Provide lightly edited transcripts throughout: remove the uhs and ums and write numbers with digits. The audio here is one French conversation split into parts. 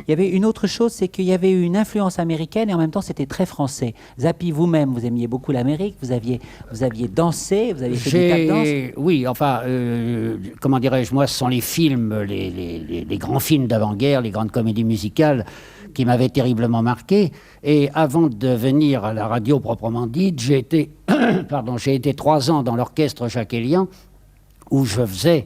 Il y avait une autre chose, c'est qu'il y avait eu une influence américaine et en même temps c'était très français. Zappy, vous-même, vous aimiez beaucoup l'Amérique, vous aviez dansé, vous aviez fait des tas de danse. Oui, enfin, comment dirais-je, moi, ce sont les films, les grands films d'avant-guerre, les grandes comédies musicales qui m'avaient terriblement marqué. Et avant de venir à la radio proprement dite, j'ai été, j'ai été 3 ans dans l'orchestre Jacques-Elian, où je faisais,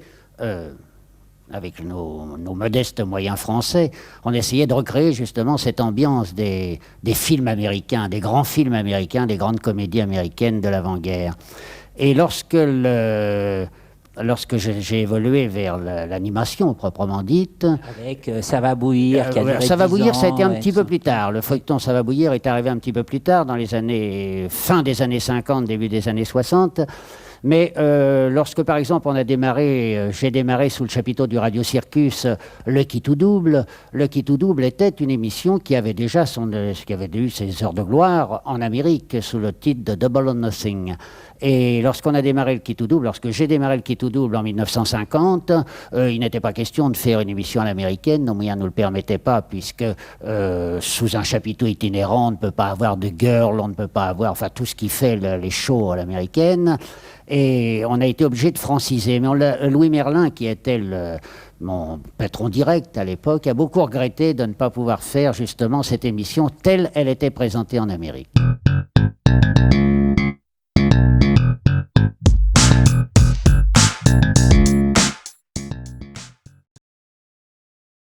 avec nos modestes moyens français, on essayait de recréer justement cette ambiance des films américains, des grands films américains, des grandes comédies américaines de l'avant-guerre. Et lorsque j'ai évolué vers l'animation proprement dite... Avec Ça va bouillir, qui a duré Ça va 10 bouillir, ça a ans, été un petit peu plus tard. Le feuilleton Ça va bouillir est arrivé un petit peu plus tard, dans les années... fin des années 50, début des années 60. Mais lorsque, par exemple, j'ai démarré sous le chapiteau du Radio Circus Le Qui Tout Double. Le Qui Tout Double était une émission qui avait déjà qui avait eu ses heures de gloire en Amérique sous le titre de Double or Nothing. Et lorsqu'on a démarré le Qui Tout Double, lorsque j'ai démarré le Qui Tout Double en 1950, il n'était pas question de faire une émission à l'américaine, nos moyens ne nous le permettaient pas, puisque sous un chapiteau itinérant, on ne peut pas avoir de girl, on ne peut pas avoir, enfin, tout ce qui fait les shows à l'américaine. Et on a été obligé de franciser. Mais Louis Merlin, qui était mon patron direct à l'époque, a beaucoup regretté de ne pas pouvoir faire justement cette émission telle elle était présentée en Amérique.